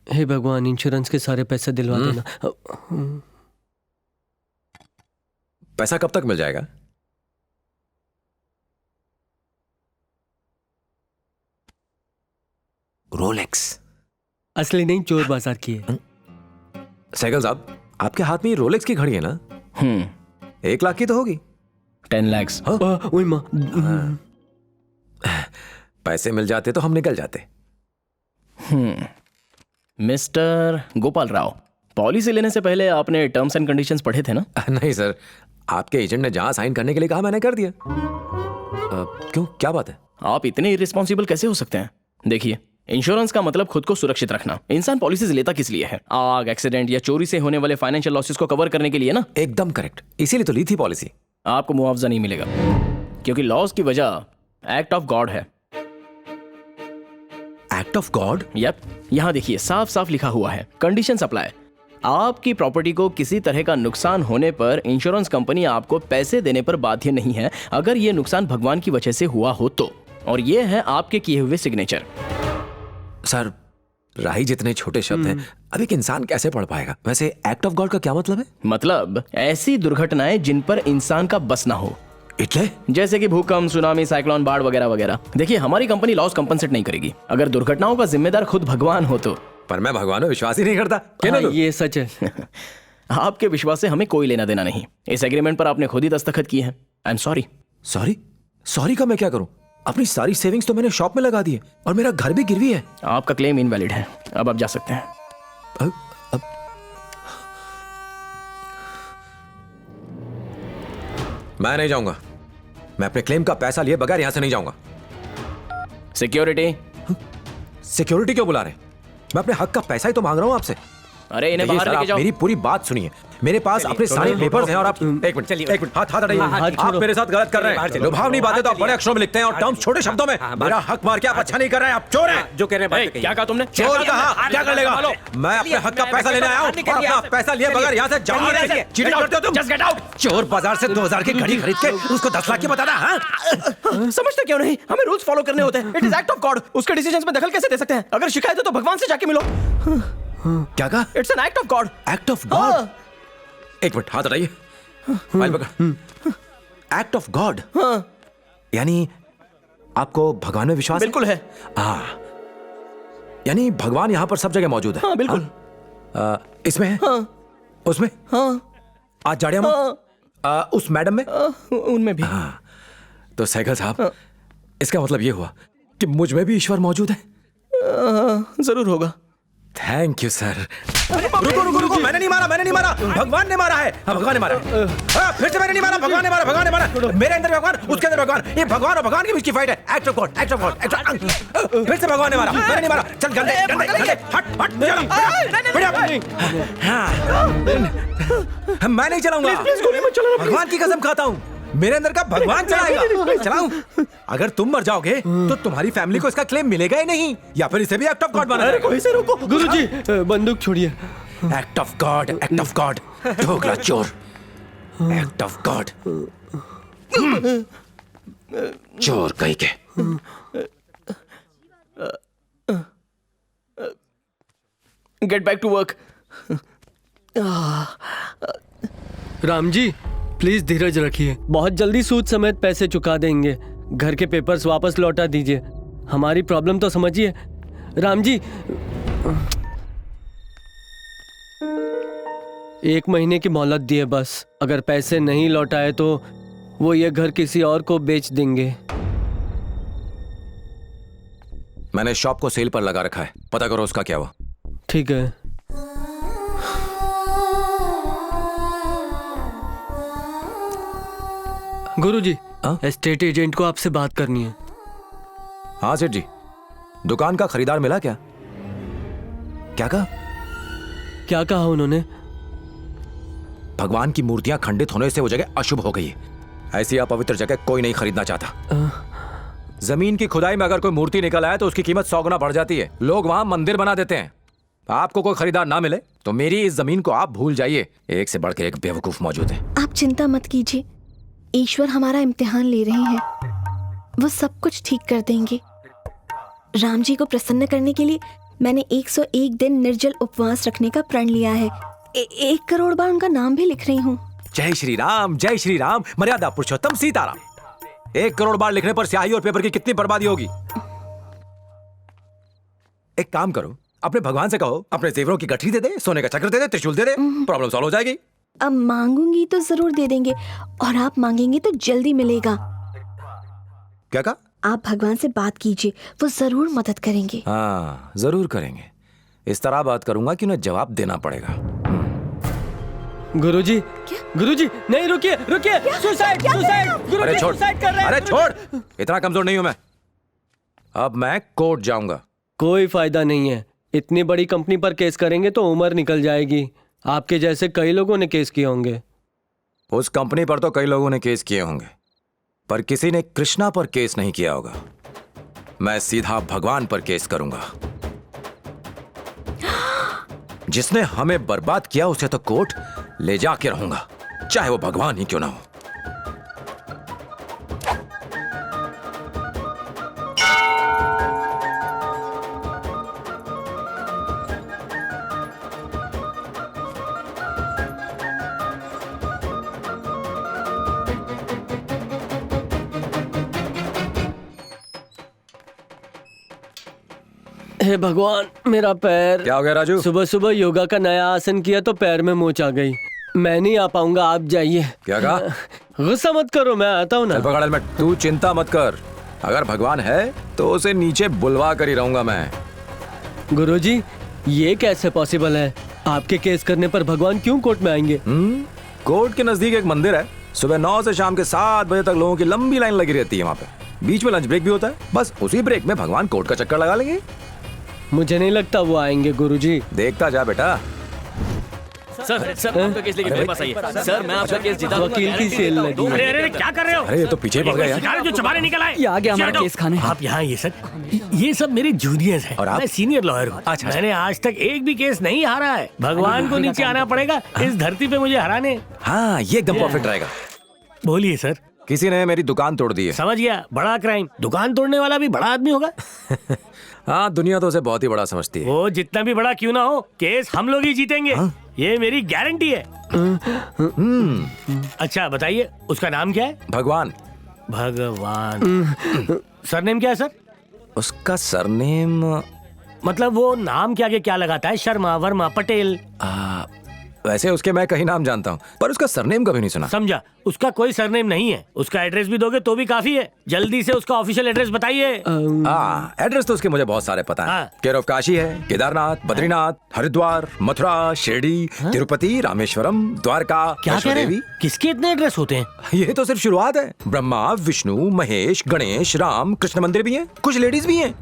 हे भगवान, इंश्योरेंस के सारे पैसे दिलवा देना। पैसा कब तक मिल जाएगा? रोलेक्स असली नहीं, चोर बाजार की है। सहगल साहब, आपके हाथ में ये रोलेक्स की घड़ी है ना? 1 लाख की तो होगी। 10 lakhs। ओए माँ, पैसे मिल जाते तो हम निकल जाते। मिस्टर गोपाल राव, पॉलिसी लेने से पहले आपने टर्म्स एंड कंडीशंस पढ़े थे ना? नहीं सर, आपके एजेंट ने जहां साइन करने के लिए कहा मैंने कर दिया। क्यों, क्या बात है? आप इतने इररिस्पॉन्सिबल कैसे हो सकते हैं? देखिए, इंश्योरेंस का मतलब खुद को सुरक्षित रखना। इंसान पॉलिसीज लेता किस लिए है? आग, एक्सीडेंट या चोरी से होने वाले फाइनेंशियल लॉसेस को कवर करने के लिए ना? एकदम करेक्ट, इसीलिए तो ली थी पॉलिसी। आपको मुआवजा नहीं मिलेगा क्योंकि लॉस की वजह एक्ट ऑफ गॉड है। Act of God? यप, यहाँ देखिए, साफ साफ लिखा हुआ है, कंडीशंस अप्लाई। आपकी प्रॉपर्टी को किसी तरह का नुकसान होने पर इंश्योरेंस कंपनी आपको पैसे देने पर बाध्य नहीं है, अगर ये नुकसान भगवान की वजह से हुआ हो तो। और ये है आपके किए हुए सिग्नेचर। सर, राही जितने छोटे शब्द हैं, अब एक इंसान कैसे पढ़ पाएगा? वैसे एक्ट ऑफ गॉड का क्या मतलब है? मतलब ऐसी दुर्घटनाएं जिन पर इंसान का बस ना हो, इतने? जैसे कि भूकंप, सुनामी, साइक्लोन, बाढ़ वगैरह वगैरह। देखिए, हमारी कंपनी लॉस कंपनसेट नहीं करेगी अगर दुर्घटनाओं का जिम्मेदार खुद भगवान हो तो। पर मैं भगवान में विश्वास ही नहीं करता। हाँ, ये सच है। आपके विश्वास से हमें कोई लेना देना नहीं। इस एग्रीमेंट पर आपने खुद ही दस्तखत किए हैं। I am sorry. Sorry? Sorry का मैं क्या करूं? अपनी सारी सेविंग्स तो मैंने शॉप में लगा दी है और मेरा घर भी गिरवी है। आपका क्लेम इनवैलिड है, अब आप जा सकते हैं। अब मैं नहीं जाऊंगा। मैं अपने क्लेम का पैसा लिए बगैर यहां से नहीं जाऊंगा। सिक्योरिटी। सिक्योरिटी क्यों बुला रहे हैं? मैं अपने हक का पैसा ही तो मांग रहा हूं आपसे। अरे इन्हें बाहर लेके जाओ। मेरी पूरी बात सुनिए। मेरे पास अपने सारे पेपर्स हैं और आप एक मिनट हाथ हटाइए। आप मेरे साथ गलत कर रहे हैं। लुभावनी बातें तो आप बड़े अक्षरों में लिखते हैं और टर्म्स छोटे शब्दों में। मेरा हक मार के आप अच्छा नहीं कर रहे हैं, आप चोर हैं। जो कह रहे हैं, क्या कहा तुमने? चोर कहा? क्या कर लेगा? मैं अपने हक का पैसा लेने आया हूं और अपना पैसा लिए बगैर यहां से जाऊंगा नहीं। चीटिंग करते हो तुम। Just get out. चोर बाजार से 2000 की घड़ी खरीद के उसको 10 लाख की बताना। हाँ, समझते क्यों नहीं? हमें रूल्स फॉलो करने होते हैं। It is act of God. उसके डिसीजंस में दखल कैसे दे सकते हैं? अगर शिकायत है तो भगवान से जाके मिलो। क्या कहा? It's an act of God. Act of God? एक मिनट हाथ हटाइए। फाइल पकड़। एक्ट ऑफ गॉड यानी आपको भगवान में विश्वास बिल्कुल है। हाँ, यानी भगवान यहाँ पर सब जगह मौजूद है। हाँ, बिल्कुल। इसमें है? हाँ। उसमें? हाँ। आज जाड़िया में? उस मैडम में? उनमें भी। हाँ, तो सहगल साहब, इसका मतलब ये हुआ कि मुझ में भी ईश्वर मौजूद है। जरूर होगा। Thank you sir. रुको रुको रुको, मैंने नहीं मारा, भगवान ने मारा है। हाँ, भगवान ने मारा है। हाँ, फिर से मैंने नहीं मारा, भगवान ने मारा। मेरे अंदर भगवान, उसके अंदर भगवान। ये भगवान और भगवान के बीच की फाइट है। Act of God. फिर से भगवान ने मारा, मैंने नहीं मारा। चल गंदे, हट। मैं नहीं चलाऊंगा। भगवान की कसम खाता हूँ, मेरे अंदर का भगवान चलाएगा। चलाऊं? अगर तुम मर जाओगे तो तुम्हारी फैमिली को इसका क्लेम मिलेगा ही नहीं, या फिर इसे भी एक्ट ऑफ गॉड बना देगा। कोई से रोको। गुरुजी, बंदूक छोड़िए। Act of God, act of God. Dhokla चोर। Act of God. चोर कहीं के। Get back to work. Ram ji, please धीरज रखिए। बहुत जल्दी सूद समेत पैसे चुका देंगे। घर के पेपर्स वापस लौटा दीजिए। हमारी प्रॉब्लम तो समझिए। राम जी, 1 महीने की मोहलत दिए बस। अगर पैसे नहीं लौटाए तो वो ये घर किसी और को बेच देंगे। मैंने शॉप को सेल पर लगा रखा है, पता करो उसका क्या हुआ। ठीक है। गुरुजी, एस्टेट एजेंट को आपसे बात करनी है। हाँ सेठ जी, दुकान का खरीदार मिला क्या? क्या कहा? क्या कहा उन्होंने? भगवान की मूर्तियां खंडित होने से वो जगह अशुभ हो गई है। ऐसी अपवित्र जगह कोई नहीं खरीदना चाहता। जमीन की खुदाई में अगर कोई मूर्ति निकल आए तो उसकी कीमत 100 गुना बढ़ जाती है। लोग वहां मंदिर बना देते हैं। आपको कोई खरीदार ना मिले तो मेरी इस जमीन को आप भूल जाइए। एक से बढ़कर एक बेवकूफ मौजूद है। आप चिंता मत कीजिए, ईश्वर हमारा इम्तिहान ले रहे हैं। वो सब कुछ ठीक कर देंगे। राम जी को प्रसन्न करने के लिए मैंने 101 दिन निर्जल उपवास रखने का प्रण लिया है। 1 करोड़ बार उनका नाम भी लिख रही हूँ। जय श्री राम, मर्यादा पुरुषोत्तम सीताराम। 1 करोड़ बार लिखने पर स्याही और पेपर की कितनी बर्बादी होगी। एक काम करो, अपने भगवान से कहो अपने जेवरों की गठरी दे दे, सोने का चक्र दे दे, त्रिशूल दे दे, प्रॉब्लम सॉल्व हो जाएगी। अब मांगूंगी तो जरूर दे देंगे, और आप मांगेंगे तो जल्दी मिलेगा। क्या कहा? आप भगवान से बात कीजिए, वो जरूर मदद करेंगे। हाँ, जरूर करेंगे। इस तरह बात करूंगा कि उन्हें जवाब देना पड़ेगा। गुरुजी, गुरुजी, नहीं रुकिए, रुकिए, सुसाइड, सुसाइड, अरे गुरुजी छोड़, सुसाइड कर रहे हैं। अरे छोड़, इतना कमजोर नहीं हूं मैं। अब मैं कोर्ट जाऊंगा। कोई फायदा नहीं है, इतनी बड़ी कंपनी पर केस करेंगे तो उम्र निकल जाएगी। आपके जैसे कई लोगों ने केस किए होंगे। उस कंपनी पर तो कई लोगों ने केस किए होंगे, पर किसी ने कृष्णा पर केस नहीं किया होगा। मैं सीधा भगवान पर केस करूंगा। जिसने हमें बर्बाद किया उसे तो कोर्ट ले जाके रहूंगा, चाहे वो भगवान ही क्यों ना हो। हे भगवान, मेरा पैर। क्या हो गया राजू? सुबह सुबह योगा का नया आसन किया तो पैर में मोच आ गई। मैं नहीं आ पाऊंगा, आप जाइए। क्या कहा? गुस्सा मत करो, मैं आता हूँ ना। चल पकड़ हेलमेट। तू चिंता मत कर, अगर भगवान है तो उसे नीचे बुलवा कर ही रहूंगा मैं। गुरुजी, ये कैसे पॉसिबल है? आपके केस करने पर भगवान क्यों कोर्ट में आएंगे? कोर्ट के नजदीक एक मंदिर है। सुबह 9 से शाम के 7 बजे तक लोगों की लंबी लाइन लगी रहती है वहाँ पे। बीच में लंच ब्रेक भी होता है, बस उसी ब्रेक में भगवान कोर्ट का चक्कर लगा लेंगे। मुझे नहीं लगता वो आएंगे गुरुजी। देखता जा बेटा। सर सर आपका केस लेके मेरे पास आइए। सर मैं आपका केस जीता। वकील की सेल लगी। अरे अरे अरे, क्या कर रहे हो? अरे ये तो पीछे पड़ गया यार। शिकारी जो चबाने निकल आए। ये आ गया हमारा हटो। केस खाने। आप यहाँ ये सब मेरे जूनियर्स हैं। और आप? मैं सीनियर लॉयर हूँ। अच्छा। मैंने आज तक एक भी केस नहीं हारा है। भगवान को नीचे आना पड़ेगा इस धरती पे मुझे हराने। हाँ, ये एकदम परफेक्ट रहेगा। बोलिए सर। किसी ने मेरी दुकान तोड़ दी है। समझ गया, बड़ा क्राइम। दुकान तोड़ने वाला भी बड़ा आदमी होगा। हाँ, दुनिया तो उसे बहुत ही बड़ा समझती है। वो जितना भी बड़ा क्यों ना हो, केस हम लोग ही जीतेंगे। ये मेरी गारंटी है। अच्छा बताइए, उसका नाम क्या है? भगवान। भगवान। सरनेम क्या है सर? उसका सरनेम मतलब वो नाम के आगे क्या लगाता है? शर्मा, वर्मा, पटेल? वैसे उसके मैं कहीं नाम जानता हूँ, पर उसका सरनेम कभी नहीं सुना। समझा, उसका कोई सरनेम नहीं है। उसका एड्रेस भी दोगे तो भी काफी है। जल्दी से उसका ऑफिशियल एड्रेस बताइए। एड्रेस तो उसके मुझे बहुत सारे पता है। हाँ। केयर ऑफ काशी है, केदारनाथ, बद्रीनाथ, हरिद्वार, मथुरा, शिरडी, तिरुपति, रामेश्वरम, द्वारका, क्या वैष्णो कह रहे देवी। हैं? किसके इतने एड्रेस होते हैं? ये तो सिर्फ शुरुआत है। ब्रह्मा, विष्णु, महेश, गणेश, राम, कृष्ण मंदिर भी हैं, कुछ लेडीज भी हैं,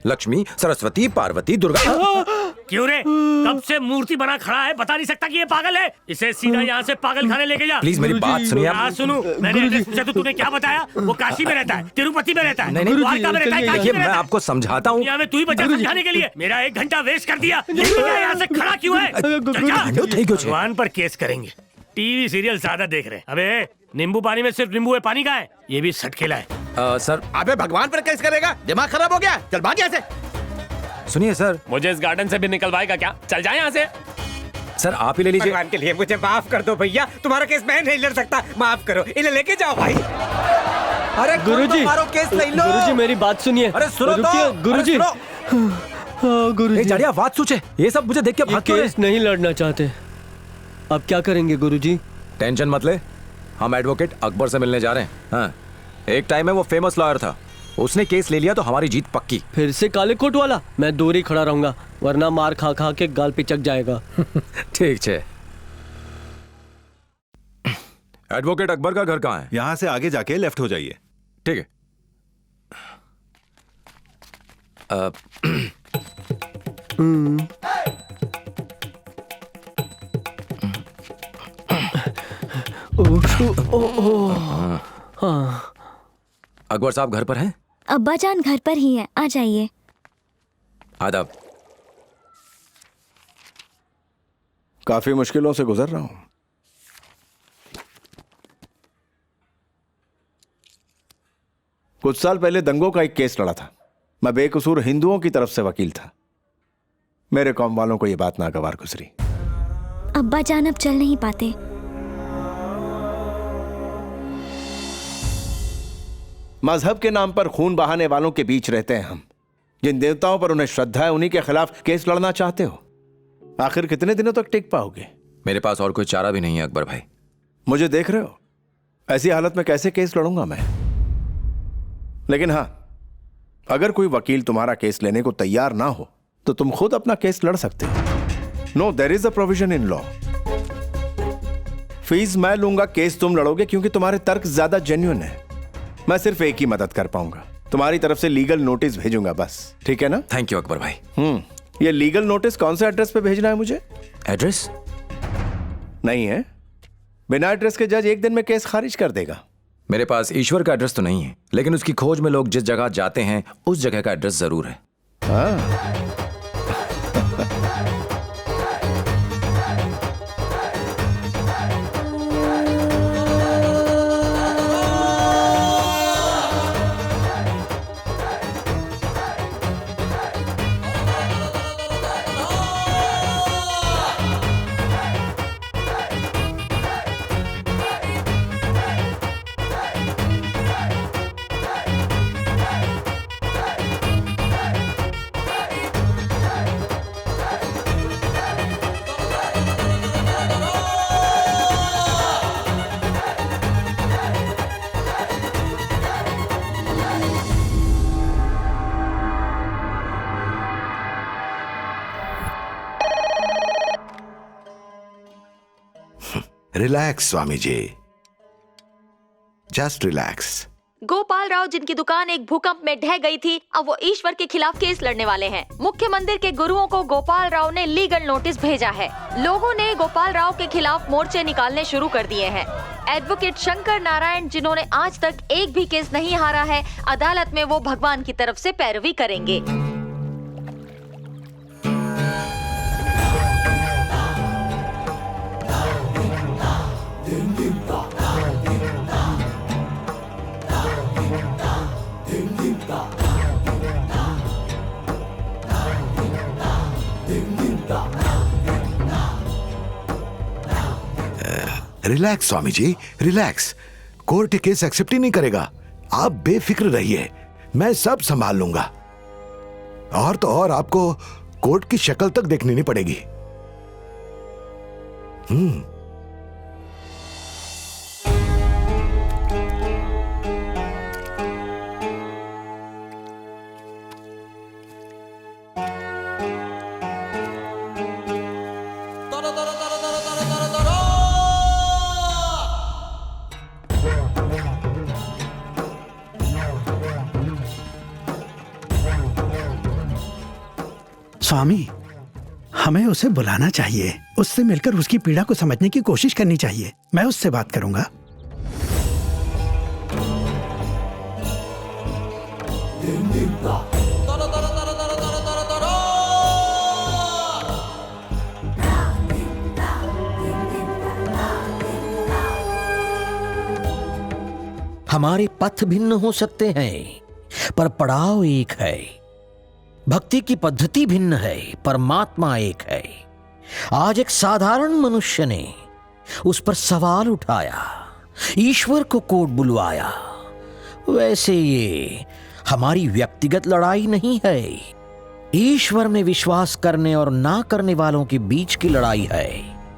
लक्ष्मी, सरस्वती, पार्वती, दुर्गा। क्यों रे? कब से मूर्ति बना खड़ा है, बता नहीं सकता कि ये पागल है? इसे सीधा यहाँ से पागल खाने लेके जा। प्लीज मेरी बात सुनिए आप। हाँ सुनू, मैंने एड्रेस पूछा तो तूने क्या बताया? वो काशी में रहता है, तिरुपति में रहता है, नहीं, द्वारका में रहता है, काशी देखिए, में मैं रहता है। आपको समझाता हूँ। दुनिया में तू ही बचा समझाने के लिए। मेरा 1 घंटा वेस्ट कर दिया। लेकिन क्या यहाँ से खड़ा क्यों है? चल जा। भगवान पर केस करेंगे। टीवी सीरियल ज्यादा देख रहे हैं। अबे नींबू पानी में सिर्फ नींबू है, पानी का है? ये भी सटकेला है। सर, अबे भगवान पर केस करेगा? दिमाग खराब हो गया? चल भाग यहाँ से। सुनिए सर। मुझे इस गार्डन से भी निकलवाएगा क्या? चल जाए यहाँ से। सर आप ही ले लीजिए। भगवान के लिए मुझे माफ कर दो भैया, तुम्हारा केस मैं नहीं लड़ सकता। माफ करो, इन्हें लेके जाओ भाई। अरे गुरुजी, मारो, केस ले लो। गुरुजी मेरी बात सुनिए। अरे सुनो तो। रुकिए, गुरुजी। अरे सुनो। हाँ, गुरुजी। जाड़िया बात सोचे, ये सब मुझे देख के ये भाग क्यों रहे? केस नहीं लड़ना चाहते। अब क्या करेंगे गुरुजी? टेंशन मत ले, हम एडवोकेट अकबर से मिलने जा रहे हैं। हाँ, एक टाइम में वो फेमस लॉयर था, उसने केस ले लिया तो हमारी जीत पक्की। फिर से काले कोट वाला? मैं दूर ही खड़ा रहूंगा, वरना मार खा खा के गाल पिचक जाएगा। ठीक है। एडवोकेट अकबर का घर कहाँ है? यहाँ से आगे जाके लेफ्ट हो जाइए। ठीक है। अकबर साहब घर पर हैं? अब्बा जान घर पर ही है, आ जाइए। आदाब। काफी मुश्किलों से गुजर रहा हूं। कुछ साल पहले दंगों का एक केस लड़ा था। मैं बेकसूर हिंदुओं की तरफ से वकील था। मेरे कौम वालों को ये बात नागवार गुजरी। अब्बा जान अब चल नहीं पाते। मजहब के नाम पर खून बहाने वालों के बीच रहते हैं हम। जिन देवताओं पर उन्हें श्रद्धा है उन्हीं के खिलाफ केस लड़ना चाहते हो। आखिर कितने दिनों तक टिक पाओगे? मेरे पास और कोई चारा भी नहीं है अकबर भाई। मुझे देख रहे हो, ऐसी हालत में कैसे केस लड़ूंगा मैं। लेकिन हां, अगर कोई वकील तुम्हारा केस लेने को तैयार ना हो तो तुम खुद अपना केस लड़ सकते हो। No, there is a provision in law. Fees मैं लूंगा, केस तुम लड़ोगे क्योंकि तुम्हारे तर्क ज्यादा जेन्युइन है। मैं सिर्फ एक ही मदद कर पाऊंगा, तुम्हारी तरफ से लीगल नोटिस भेजूंगा बस। ठीक है ना? थैंक यू अकबर भाई। ये लीगल नोटिस कौन से एड्रेस पे भेजना है मुझे? एड्रेस नहीं है? बिना एड्रेस के जज एक दिन में केस खारिज कर देगा। मेरे पास ईश्वर का एड्रेस तो नहीं है, लेकिन उसकी खोज में लोग जिस जगह जाते हैं उस जगह का एड्रेस जरूर है। हाँ। Relax Swami ji, just relax. Gopal Rao जिनकी दुकान एक भूकंप में ढह गई थी, अब वो ईश्वर के खिलाफ केस लड़ने वाले हैं। मुख्य मंदिर के गुरुओं को गोपाल राव ने लीगल नोटिस भेजा है। लोगों ने गोपाल राव के खिलाफ मोर्चे निकालने शुरू कर दिए हैं। एडवोकेट शंकर नारायण, जिन्होंने आज तक एक भी केस नहीं हारा है, अदालत में वो भगवान की तरफ से पैरवी करेंगे। Relax Swami ji, relax. Court case accept ही नहीं करेगा, आप बेफिक्र रहिए, मैं सब संभाल लूंगा। और तो और आपको कोर्ट की शक्ल तक देखनी नहीं पड़ेगी। स्वामी, हमें उसे बुलाना चाहिए, उससे मिलकर उसकी पीड़ा को समझने की कोशिश करनी चाहिए। मैं उससे बात करूंगा। हमारे पथ भिन्न हो सकते हैं पर पड़ाव एक है। भक्ति की पद्धति भिन्न है, परमात्मा एक है। आज एक साधारण मनुष्य ने उस पर सवाल उठाया, ईश्वर को कोर्ट बुलवाया। वैसे ये हमारी व्यक्तिगत लड़ाई नहीं है, ईश्वर में विश्वास करने और ना करने वालों के बीच की लड़ाई है।